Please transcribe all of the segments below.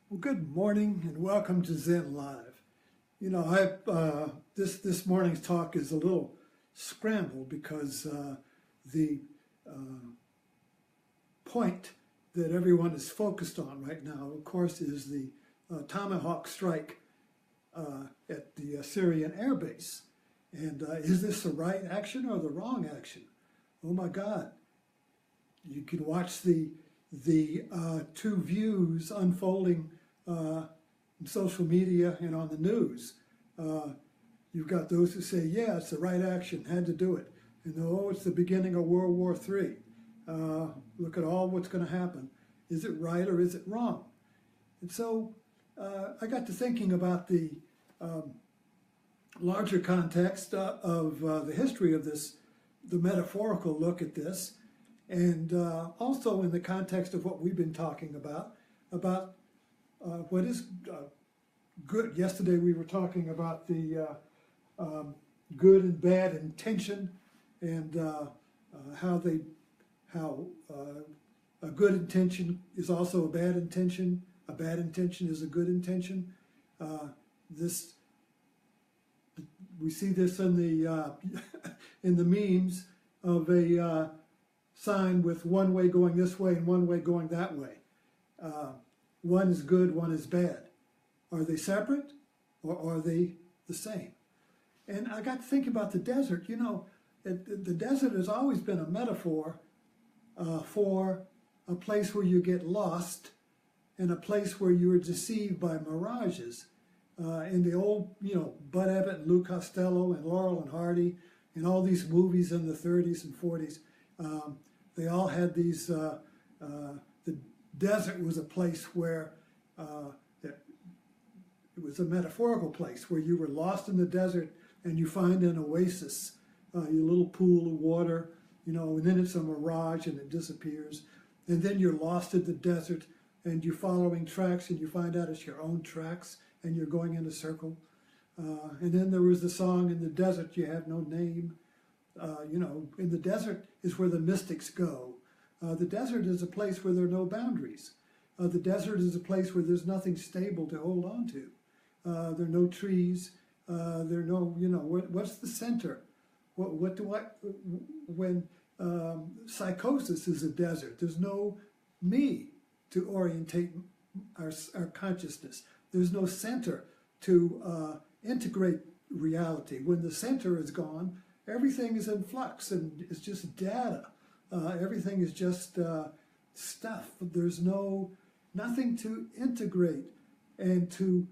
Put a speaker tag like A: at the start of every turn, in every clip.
A: Well, good morning and welcome to Zen Live. You know, this morning's talk is a little scrambled because the point that everyone is focused on right now, of course, is the Tomahawk strike at the Syrian air base. And is this the right action or the wrong action? Oh my God! You can watch the two views unfolding in social media and on the news. You've got those who say, yeah, it's the right action, had to do it. And oh, it's the beginning of World War III. Look at all what's going to happen. Is it right or is it wrong? And so I got to thinking about the larger context of the history of this, the metaphorical look at this, and also in the context of what we've been talking about what is good. Yesterday we were talking about the good and bad intention, and how a good intention is also a bad intention is a good intention. We see this in the in the memes of a sign with one way going this way and one way going that way. One is good, one is bad. Are they separate or are they the same? And I got to think about the desert. You know, the desert has always been a metaphor for a place where you get lost and a place where you are deceived by mirages. In the old, you know, Bud Abbott and Lou Costello and Laurel and Hardy and all these movies in the 30s and 40s, they all had these, the desert was a place where, it was a metaphorical place where you were lost in the desert and you find an oasis, your little pool of water, you know, and then it's a mirage and it disappears. And then you're lost in the desert and you're following tracks and you find out it's your own tracks and you're going in a circle. And then there was the song, "In the desert you have no name." You know, in the desert is where the mystics go. The desert is a place where there are no boundaries. The desert is a place where there's nothing stable to hold on to. There are no trees. There are no, you know, what's the center? When psychosis is a desert, there's no me to orientate our consciousness. There's no center to integrate reality. When the center is gone, everything is in flux and it's just data. Everything is just stuff. There's nothing to integrate and to,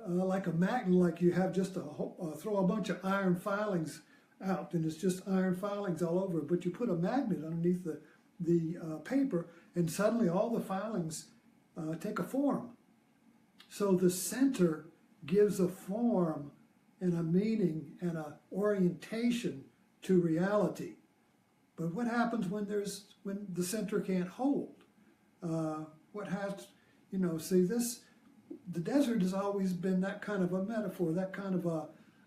A: like a magnet, like you have just throw a bunch of iron filings out and it's just iron filings all over. But you put a magnet underneath the paper and suddenly all the filings take a form. So the center gives a form and a meaning and an orientation to reality. But what happens when the center can't hold? The desert has always been that kind of a metaphor, that kind of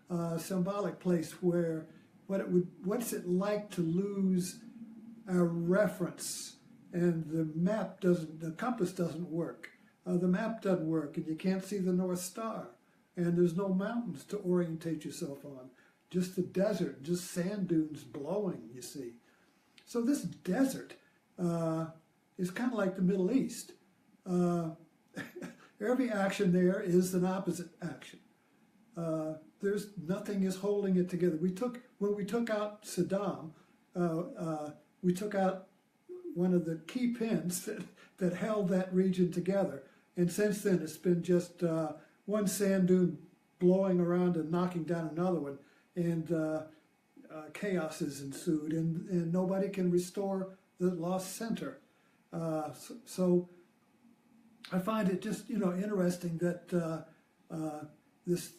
A: a symbolic place where what's it like to lose a reference, and the compass doesn't work. The map doesn't work, and you can't see the North Star, and there's no mountains to orientate yourself on. Just the desert, just sand dunes blowing, you see. So this desert is kind of like the Middle East. Every action there is an opposite action. There's nothing is holding it together. When we took out Saddam, we took out one of the key pins that held that region together. And since then, it's been just one sand dune blowing around and knocking down another one, and chaos has ensued, and nobody can restore the lost center. So I find it just, you know, interesting that this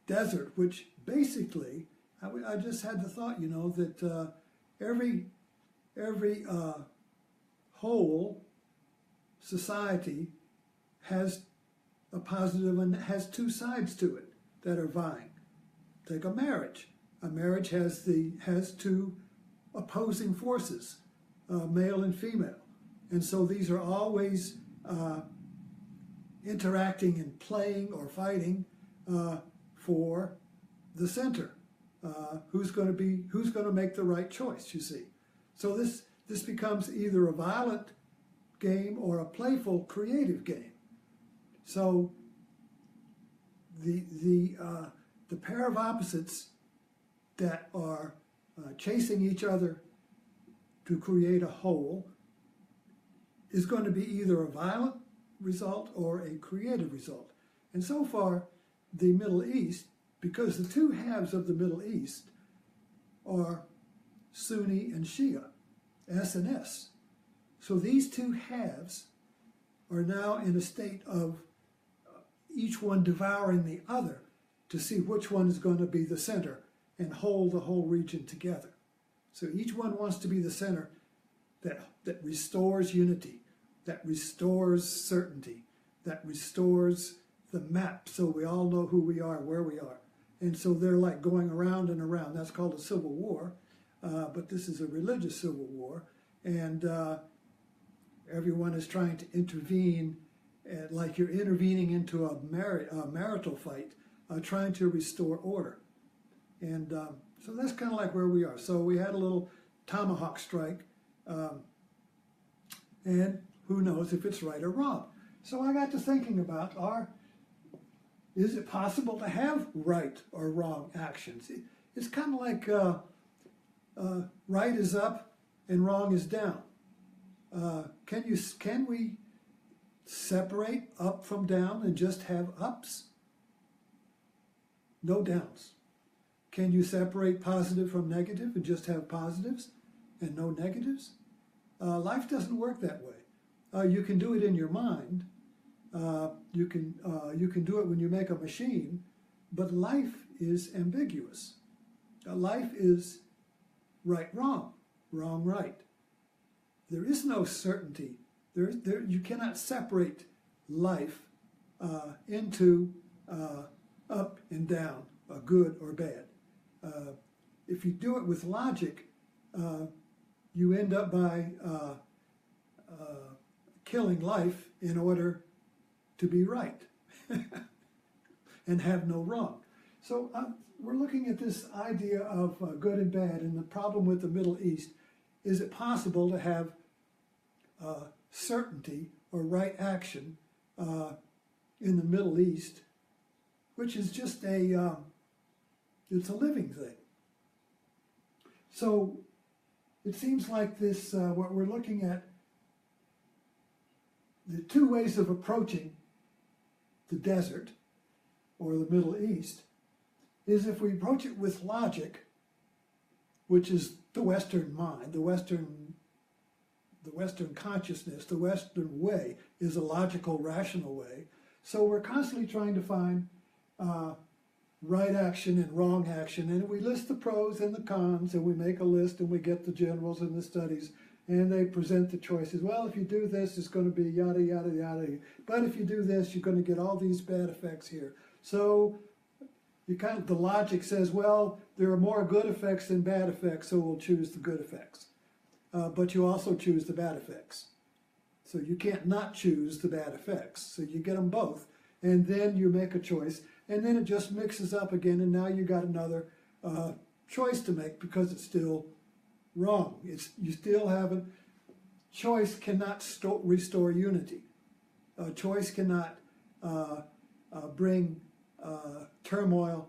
A: desert, which basically, I just had the thought, you know, that every whole society has a positive and has two sides to it that are vying. Take a marriage. A marriage has two opposing forces, male and female. And so these are always interacting and playing or fighting for the center. Who's going to make the right choice, you see. So this becomes either a violent game or a playful, creative game. So the pair of opposites that are chasing each other to create a whole is going to be either a violent result or a creative result. And so far, the Middle East, because the two halves of the Middle East are Sunni and Shia, S and S. So these two halves are now in a state of each one devouring the other to see which one is going to be the center and hold the whole region together. So each one wants to be the center that restores unity, that restores certainty, that restores the map so we all know who we are, where we are. And so they're like going around and around. That's called a civil war, but this is a religious civil war. And everyone is trying to intervene, like you're intervening into a marital fight, trying to restore order. And so that's kind of like where we are. So we had a little Tomahawk strike, and who knows if it's right or wrong. So I got to thinking about, is it possible to have right or wrong actions? It's kind of like right is up and wrong is down. Can we separate up from down and just have ups? No downs. Can you separate positive from negative and just have positives and no negatives? Life doesn't work that way. You can do it in your mind. You can do it when you make a machine, but life is ambiguous. Life is right, wrong, wrong, right. There is no certainty. You cannot separate life into up and down, good or bad. If you do it with logic, you end up by killing life in order to be right and have no wrong. So we're looking at this idea of good and bad, and the problem with the Middle East, is it possible to have certainty or right action in the Middle East, which is just it's a living thing. So it seems like this, what we're looking at, the two ways of approaching the desert or the Middle East is if we approach it with logic, which is the Western mind, the Western consciousness, the Western way is a logical, rational way. So we're constantly trying to find right action and wrong action, and we list the pros and the cons, and we make a list, and we get the generals and the studies, and they present the choices. Well, if you do this, it's going to be yada, yada, yada. But if you do this, you're going to get all these bad effects here. So the logic says, well, there are more good effects than bad effects, so we'll choose the good effects. But you also choose the bad effects. So you can't not choose the bad effects. So you get them both, and then you make a choice, and then it just mixes up again, and now you got another choice to make because it's still wrong. You still haven't. Choice cannot restore unity. Choice cannot bring turmoil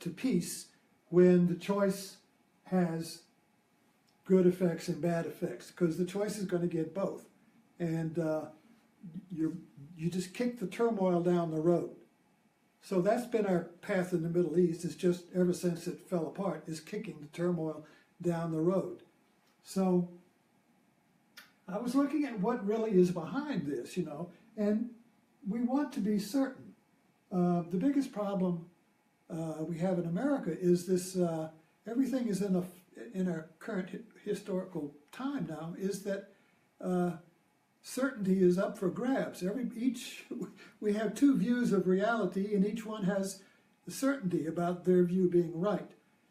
A: to peace when the choice has good effects and bad effects, because the choice is going to get both, and you just kick the turmoil down the road. So that's been our path in the Middle East. It's just ever since it fell apart is kicking the turmoil down the road. So I was looking at what really is behind this, and we want to be certain. The biggest problem we have in America is this, everything is in our current historical time now, is that certainty is up for grabs. We have two views of reality, and each one has the certainty about their view being right.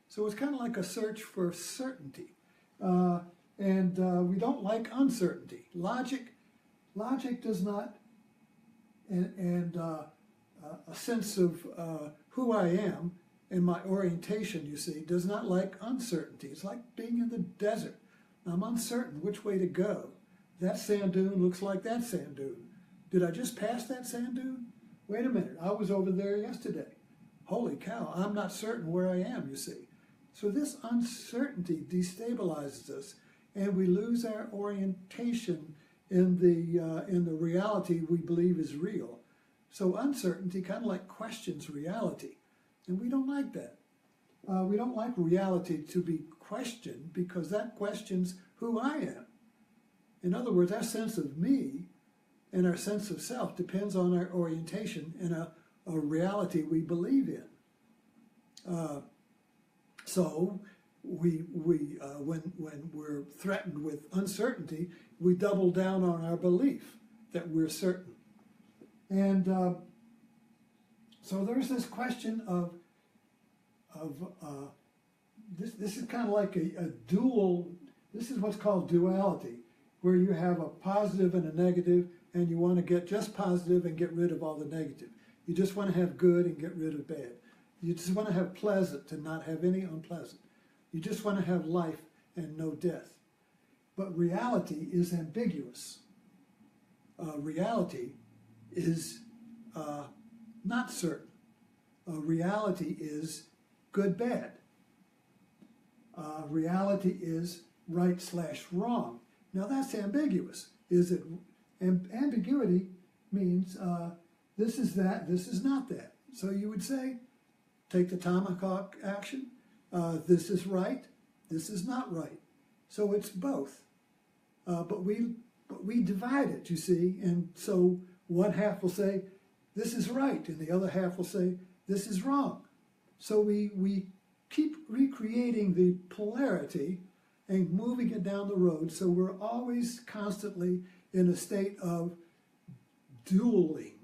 A: So it's kind of like a search for certainty. And we don't like uncertainty. Logic does not and a sense of who I am and my orientation, you see, does not like uncertainty. It's like being in the desert. I'm uncertain which way to go. That sand dune looks like that sand dune. Did I just pass that sand dune? Wait a minute, I was over there yesterday. Holy cow, I'm not certain where I am, you see. So this uncertainty destabilizes us, and we lose our orientation in the reality we believe is real. So uncertainty kind of like questions reality, and we don't like that. We don't like reality to be questioned because that questions who I am. In other words, our sense of me and our sense of self depends on our orientation and a reality we believe in. So when we're threatened with uncertainty, we double down on our belief that we're certain. And so there's this question of this is kind of like a dual. This is what's called duality, where you have a positive and a negative, and you want to get just positive and get rid of all the negative. You just want to have good and get rid of bad. You just want to have pleasant and not have any unpleasant. You just want to have life and no death. But reality is ambiguous. Reality is not certain. Reality is good-bad. Reality is right/wrong. Now that's ambiguous. Is it? Ambiguity means this is that, this is not that. So you would say, take the Tomahawk action. This is right, this is not right. So it's both. But we divide it, you see, and so one half will say, this is right, and the other half will say, this is wrong. So we keep recreating the polarity and moving it down the road, so we're always constantly in a state of dueling,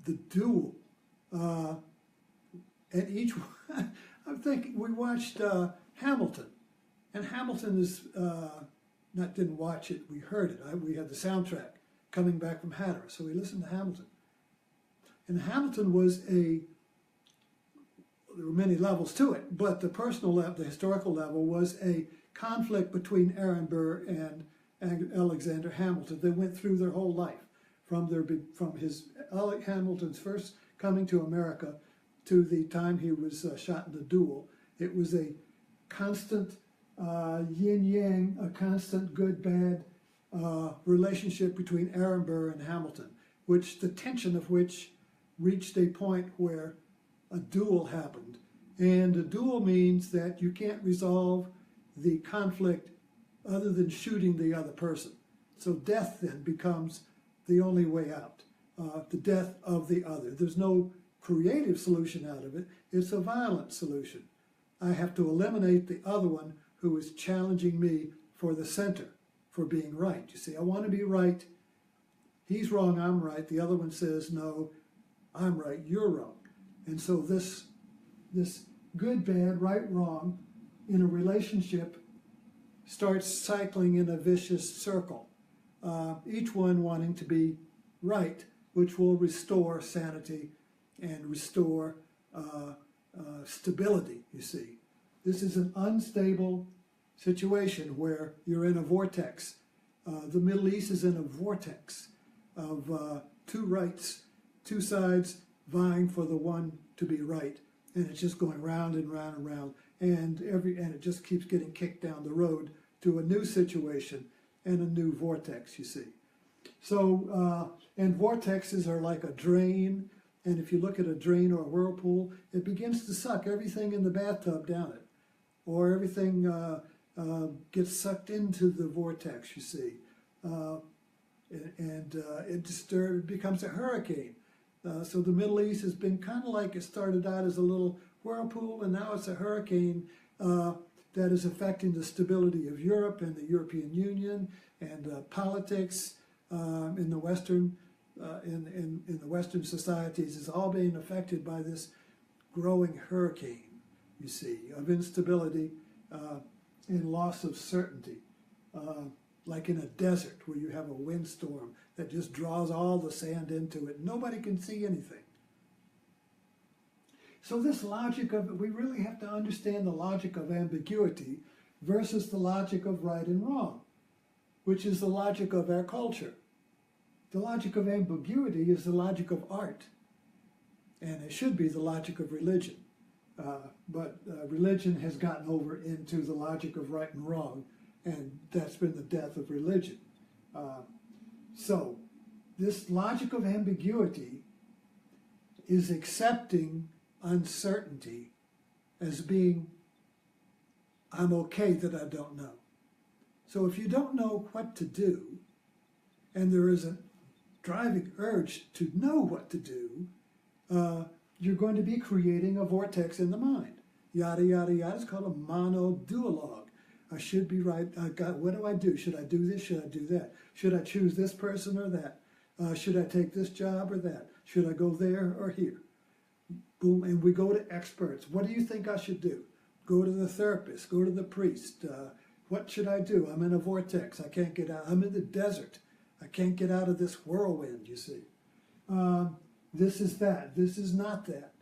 A: the duel. And each one, I'm thinking, we watched Hamilton, and Hamilton is, didn't watch it, we heard it. We had the soundtrack coming back from Hatteras, so we listened to Hamilton. And Hamilton was there were many levels to it, but the personal level, the historical level, was a conflict between Aaron Burr and Alexander Hamilton. They went through their whole life, from Hamilton's first coming to America to the time he was shot in the duel. It was a constant yin-yang, a constant good-bad relationship between Aaron Burr and Hamilton, the tension of which reached a point where a duel happened. And a duel means that you can't resolve the conflict other than shooting the other person. So death then becomes the only way out, the death of the other. There's no creative solution out of it. It's a violent solution. I have to eliminate the other one who is challenging me for the center, for being right. You see, I want to be right. He's wrong, I'm right. The other one says, no, I'm right, you're wrong. And so this good, bad, right, wrong in a relationship starts cycling in a vicious circle, each one wanting to be right, which will restore sanity and restore stability, you see. This is an unstable situation where you're in a vortex. The Middle East is in a vortex of two rights, two sides vying for the one to be right, and it's just going round and round and round, and it just keeps getting kicked down the road to a new situation and a new vortex, you see. So, and vortexes are like a drain, and if you look at a drain or a whirlpool, it begins to suck everything in the bathtub down it, or everything gets sucked into the vortex, you see. It becomes a hurricane. So the Middle East has been kind of like, it started out as a little whirlpool, and now it's a hurricane that is affecting the stability of Europe and the European Union and politics in the Western in the Western societies is all being affected by this growing hurricane, you see, of instability and loss of certainty. like in a desert where you have a windstorm that just draws all the sand into it. Nobody can see anything. So this logic of, we really have to understand the logic of ambiguity versus the logic of right and wrong, which is the logic of our culture. The logic of ambiguity is the logic of art, and it should be the logic of religion. But religion has gotten over into the logic of right and wrong, and that's been the death of religion. So this logic of ambiguity is accepting uncertainty as being, I'm okay that I don't know. So if you don't know what to do, and there is a driving urge to know what to do, you're going to be creating a vortex in the mind. Yada, yada, yada. It's called a monoduologue. I should be right. What do I do? Should I do this? Should I do that? Should I choose this person or that? Should I take this job or that? Should I go there or here? Boom, and we go to experts. What do you think I should do? Go to the therapist. Go to the priest. What should I do? I'm in a vortex. I can't get out. I'm in the desert. I can't get out of this whirlwind, you see. This is that. This is not that.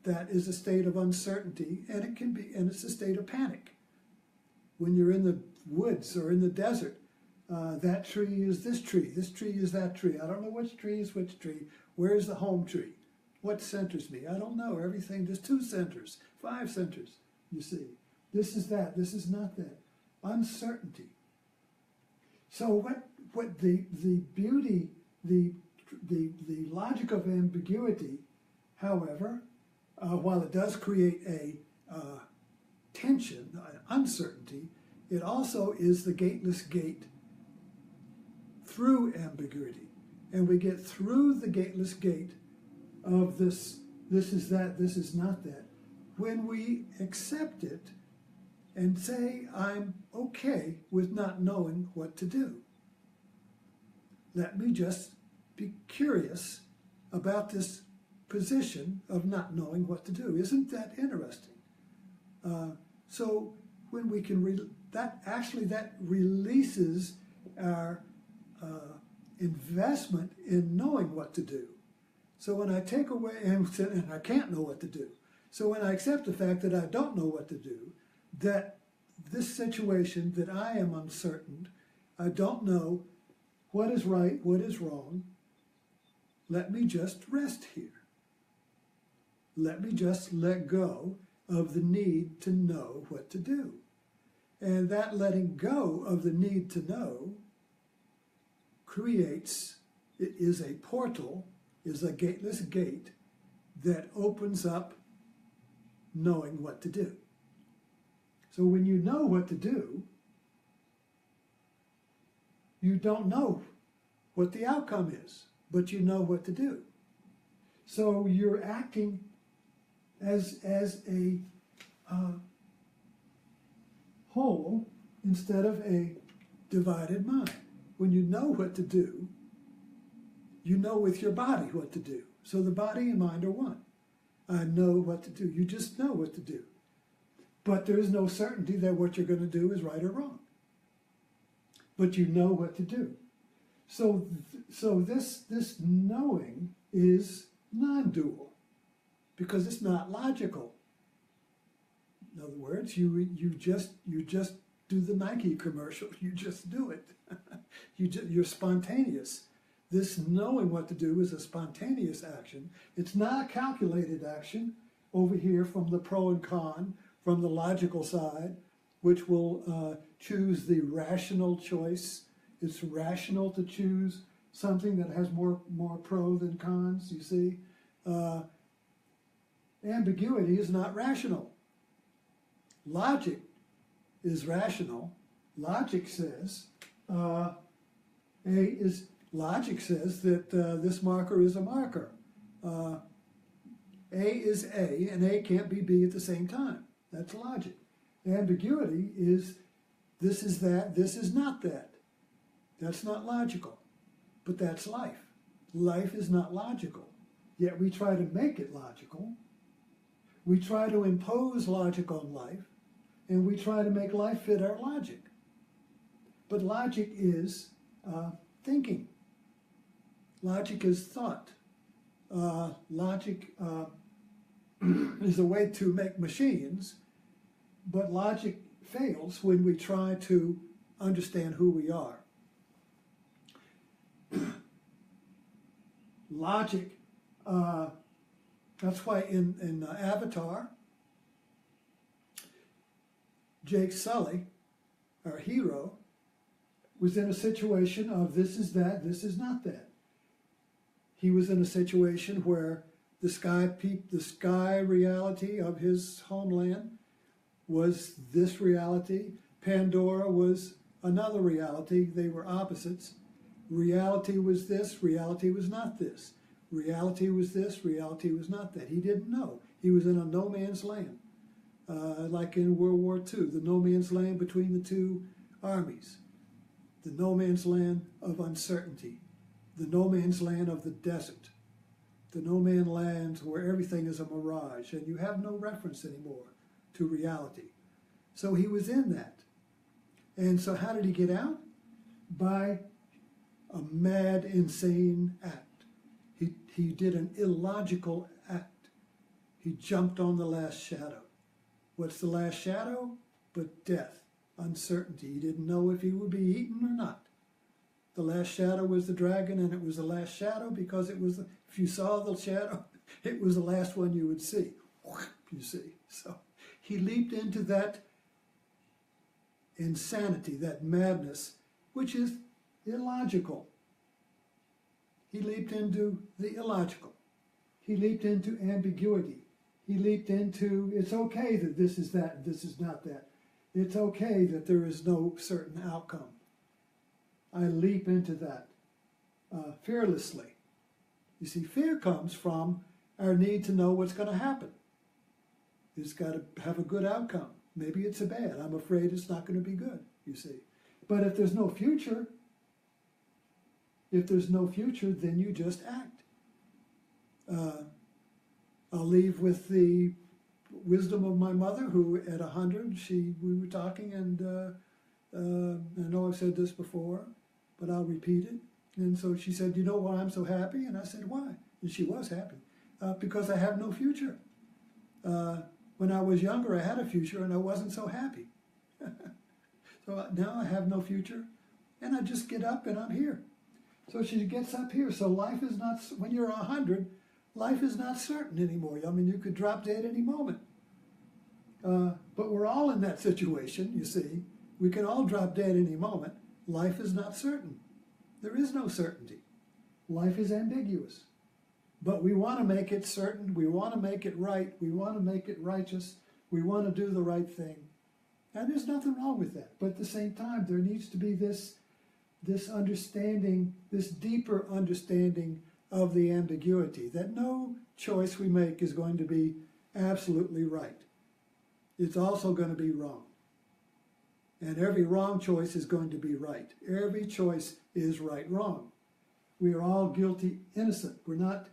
A: That is a state of uncertainty, and it can be, and it's a state of panic. When you're in the woods or in the desert, that tree is this tree is that tree. I don't know which tree is which tree. Where's the home tree? What centers me? I don't know. Everything, there's 2 centers, 5 centers, you see. This is that. This is not that. Uncertainty. So what the beauty, the logic of ambiguity, however, while it does create a tension, uncertainty, it also is the gateless gate through ambiguity. And we get through the gateless gate of this is that, this is not that, when we accept it and say, I'm okay with not knowing what to do. Let me just be curious about this position of not knowing what to do. Isn't that interesting? So when we can, that releases our investment in knowing what to do. So when I take away, and I can't know what to do. So when I accept the fact that I don't know what to do, that this situation, that I am uncertain, I don't know what is right, what is wrong, let me just rest here. Let me just let go of the need to know what to do. And that letting go of the need to know creates, it is a portal, is a gateless gate that opens up knowing what to do. So when you know what to do, you don't know what the outcome is, but you know what to do. So you're acting as a whole instead of a divided mind. When you know what to do, you know with your body what to do. So the body and mind are one. I know what to do. You just know what to do. But there is no certainty that what you're going to do is right or wrong. But you know what to do. So this knowing is non-dual because it's not logical. In other words, you just do the Nike commercial. You just do it. You're spontaneous. This knowing what to do is a spontaneous action. It's not a calculated action over here from the pro and con, from the logical side, which will choose the rational choice. It's rational to choose something that has more pro than cons, you see. Ambiguity is not rational. Logic is rational. Logic says Logic says that this marker is a marker. A is A, and A can't be B at the same time. That's logic. Ambiguity is this is that, this is not that. That's not logical. But that's life. Life is not logical. Yet we try to make it logical. We try to impose logic on life, and we try to make life fit our logic. But logic is thinking. Logic is thought. Logic is a way to make machines, but logic fails when we try to understand who we are. Logic, that's why in Avatar, Jake Sully, our hero, was in a situation of this is that, this is not that. He was in a situation where the sky reality of his homeland was this reality. Pandora was another reality. They were opposites. Reality was this, reality was not this. Reality was this, reality was not that. He didn't know. He was in a no man's land. Like in World War II, the no man's land between the two armies. The no man's land of uncertainty. The no man's land of the desert. The no man's land where everything is a mirage and you have no reference anymore to reality. So he was in that. And so how did he get out? By a mad, insane act. He did an illogical act. He jumped on the last shadow. What's the last shadow? But death, uncertainty. He didn't know if he would be eaten or not. The last shadow was the dragon, and it was the last shadow because it was, if you saw the shadow, it was the last one you would see. You see. So he leaped into that insanity, that madness, which is illogical. He leaped into the illogical. He leaped into ambiguity. He leaped into, it's okay that this is that and this is not that. It's okay that there is no certain outcome. I leap into that fearlessly. You see, fear comes from our need to know what's going to happen. It's got to have a good outcome. Maybe it's a bad. I'm afraid it's not going to be good, you see. But if there's no future, then you just act. I'll leave with the wisdom of my mother, who at 100, we were talking, and I know I've said this before, but I'll repeat it. And so she said, you know why I'm so happy? And I said, why? And she was happy. Because I have no future. When I was younger, I had a future, and I wasn't so happy. So now I have no future, and I just get up, and I'm here. So she gets up here. So life is not, when you're 100, life is not certain anymore. I mean, you could drop dead any moment. But we're all in that situation, you see. We can all drop dead any moment. Life is not certain. There is no certainty. Life is ambiguous. But we want to make it certain. We want to make it right. We want to make it righteous. We want to do the right thing. And there's nothing wrong with that. But at the same time, there needs to be this understanding, this deeper understanding of the ambiguity, that no choice we make is going to be absolutely right. It's also going to be wrong. And every wrong choice is going to be right. Every choice is right, wrong. We are all guilty, innocent. We're not,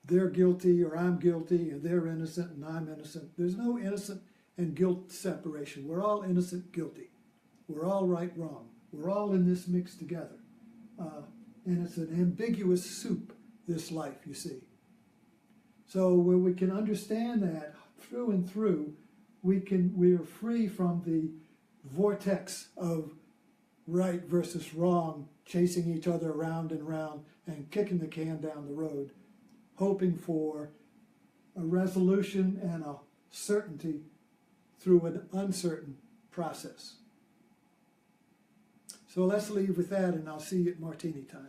A: they're guilty or I'm guilty and they're innocent and I'm innocent. There's no innocent and guilt separation. We're all innocent, guilty. We're all right, wrong. We're all in this mix together. And it's an ambiguous soup, this life, you see. So when we can understand that through and through, we are free from the vortex of right versus wrong, chasing each other around and round and kicking the can down the road, hoping for a resolution and a certainty through an uncertain process. So let's leave with that, and I'll see you at martini time.